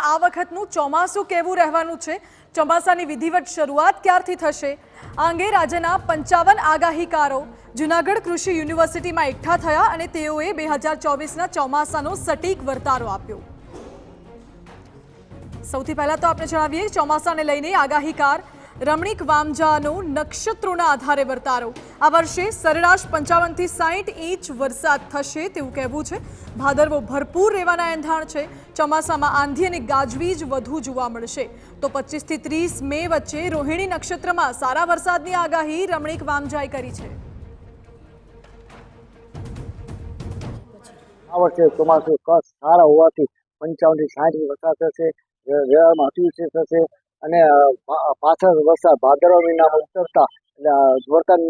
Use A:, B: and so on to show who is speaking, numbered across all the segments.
A: આ વખતનું ચોમાસું કેવું રહેવાનું છે, ચોમાસાની વિધિવત શરૂઆત ક્યારથી થશે, આ અંગે રાજ્યના 55 આગાહીકારો જૂનાગઢ કૃષિ યુનિવર્સિટીમાં એકઠા થયા અને તેઓએ 2024ના ચોમાસાનો સટીક વર્તારો આપ્યો। સૌથી પહેલા તો આપણે જણાવીએ ચોમાસાને લઈને આગાહીકાર રમણીક વામજાનો નક્ષત્રોના આધારે વર્તારો। આ વર્ષે સરેરાશ 55 થી 60 ઇંચ વરસાદ થશે તેવું કહેવું છે। ભાદરવો ભરપૂર રહેવાના એંધાણ છે। ચોમાસામાં આંધી અને ગાજવીજ વધુ જોવા મળશે। તો 25 થી 30 મે વચ્ચે રોહિણી નક્ષત્રમાં સારા વરસાદની આગાહી રમણીક વામજાએ કરી છે।
B: આ વર્ષે ચોમાસું સારા હોવાથી 55 થી 60 વરસાદ થશે, વેળામાં અતિવૃષ્ટિ થશે અને પાછળ વરસાદ ભાદરવા મહિનામાં ઉતરતા વરસાદ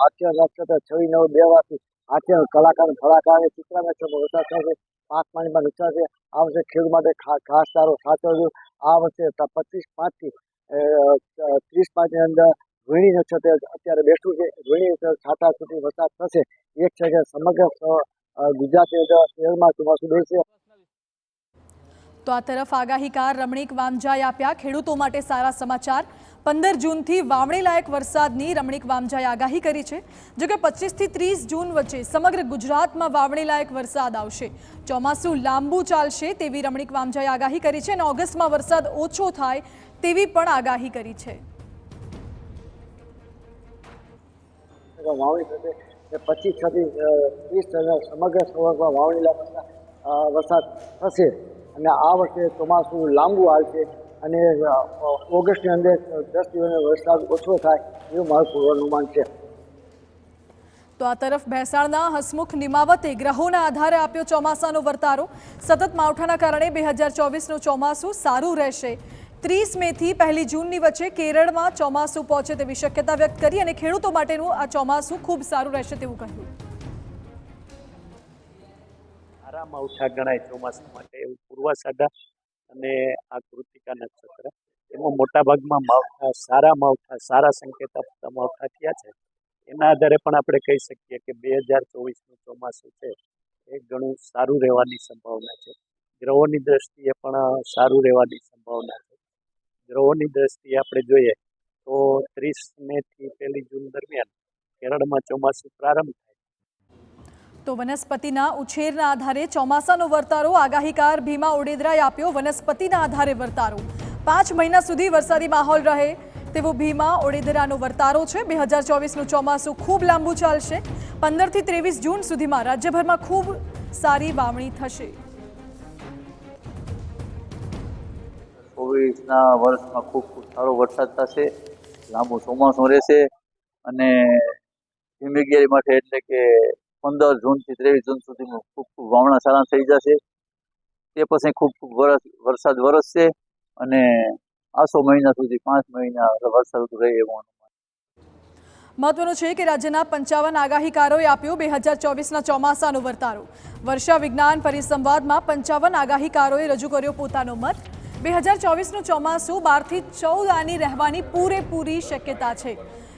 B: હાથીઓ નક્ષત્ર 26/9/2 હાથીઓ કલાકાર ધડાકા અને ચિત્રા નક્ષત્રમાં વરસાદ થશે। પાક પાણીમાં નુકસાન છે। આ વર્ષે ખેડૂત માટે ખાસ સારો સાચવજો। આ વર્ષે 25/5 થી 30/5 ની અંદર રોહિણી નક્ષત્ર અત્યારે બેઠું છે। રોહિણી નક્ષત્ર છાટા સુધી વરસાદ થશે। એક છે સમગ્ર ગુજરાતની અંદર શહેરમાં ચોમાસું બેસશે।
A: તો આ તરફ આગાહીકાર રમણીક વામજાએ આપ્યા ખેડૂતો માટે સારા સમાચાર। 15 જૂનથી વાવણી લાયક વરસાદની રમણીક વામજાએ આગાહી કરી છે। જો કે 25 થી 30 જૂન વચ્ચે સમગ્ર ગુજરાતમાં વાવણી લાયક વરસાદ આવશે। ચોમાસું લાંબુ ચાલશે તેવી રમણીક વામજાએ આગાહી કરી છે અને ઓગસ્ટમાં વરસાદ ઓછો થાય તેવી પણ આગાહી કરી છે।
B: વાવણી થશે 25 થી 30 સમગ્ર સૌરાષ્ટ્રમાં વાવણી લાયક વરસાદ થશે અને આ વર્ષે ચોમાસું લાંબુ હાલશે અને ઓગસ્ટની અંદર 10 દિવસ વરસાદ ઓછો થાય એવું મારું પૂર્વાનુમાન છે।
A: તો આ તરફ ભેંસાણના હસમુખ નિમાવતે ગ્રહોના આધારે આપ્યો ચોમાસાનો વર્તારો। સતત માવઠાના કારણે 2024નું ચોમાસું સારું રહેશે। 30 મે થી 1 જૂનની વચ્ચે કેરળમાં ચોમાસું પહોંચે તેવી શક્યતા વ્યક્ત કરી અને ખેડૂતો માટેનું આ ચોમાસું ખૂબ સારું રહેશે તેવું કહ્યું।
C: સારા માવઠા ગણાય ચોમાસા માટે એવું પૂર્વાષાઢા અને આ કૃતિકા નક્ષત્ર એમાં મોટા ભાગમાં માવઠા સારા સંકેત આપતા માવઠા થયા છે। એના આધારે પણ આપણે કહી શકીએ કે 2024નું ચોમાસું છે એ ઘણું સારું રહેવાની સંભાવના છે। ગ્રહોની દ્રષ્ટિએ પણ સારું રહેવાની સંભાવના છે। ગ્રહોની દ્રષ્ટિએ આપણે જોઈએ તો 30 મે થી 1 જૂન દરમિયાન કેરળમાં ચોમાસું પ્રારંભ થાય।
A: તો વનસ્પતિના ઉછેરના આધારે ચોમાસાનો વર્તારો આગાહીકાર ભીમા ઓડેદરાએ આપ્યો। વનસ્પતિના આધારે વર્તારો 5 મહિના સુધી વરસાદી માહોલ રહે તેવો ભીમા ઓડેદરાનો વર્તારો છે। 2024નું ચોમાસું ખૂબ લાંબુ ચાલશે। 15 થી 23 જૂન સુધીમાં રાજ્યભરમાં ખૂબ સારી વાવણી થશે।
D: 24ના વર્ષમાં ખૂબ સારો વરસાદ થશે, લાંબુ ચોમાસું રહેશે અને હિમગીરી માટે એટલે કે 15 જૂનથી 23 જૂન સુધીમાં ખૂબ વાવણા સારા થઈ જશે। તે પછી ખૂબ વરસાદ વરસશે અને આસો મહિના સુધી 5 મહિના વરસાદ રહે એવું
A: મહત્વનું છે કે રાજ્યના 55 આગાહીકારોએ આપ્યો 2024ના ચોમાસાનો વર્તારો। વર્ષા વિજ્ઞાન પરિસંવાદમાં 55 આગાહીકારોએ રજૂ કર્યો પોતાનો મત। 2024નું ચોમાસું 12 થી 14 આની રહેવાની પૂરેપૂરી શક્યતા છે।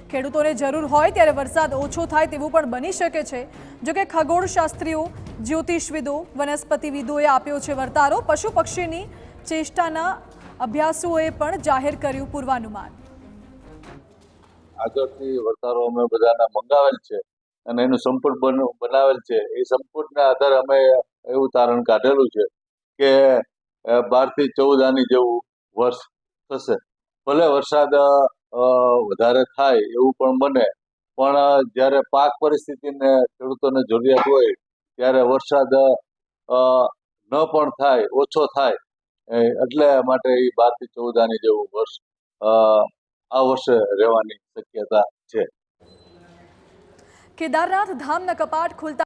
A: ખેડૂતોને જરૂર હોય ત્યારે વરસાદ ઓછો થાય તેવું પણ બની શકે છે। જોકે ખગોળશાસ્ત્રીઓ, જ્યોતિષવિદો, વનસ્પતિવિદોએ આપ્યો છે વર્તારો। પશુ પક્ષીની ચેષ્ટાના અભ્યાસુઓએ પણ જાહેર કર્યું પૂર્વાનુમાન।
E: આગળથી વર્તારો અમે બધાના મંગાવેલ છે અને એનું સંપૂર્ણ બનાવેલ છે। એ સંપૂર્ણના આધારે અમે એવું તારણ કાઢેલું છે કે 12 થી 14 આની જેવું વર્ષ થશે। ભલે વરસાદ વધારે થાય એવું પણ બને, પણ જ્યારે પાક પરિસ્થિતિને ખેડૂતોને જરૂરિયાત હોય ત્યારે વરસાદ ન પણ થાય, ઓછો થાય, એટલે માટે એ 12 થી 14 આની જેવું વર્ષ આ વર્ષે રહેવાની શક્યતા છે।
A: કેદારનાથ ધામના કપાટ ખુલતા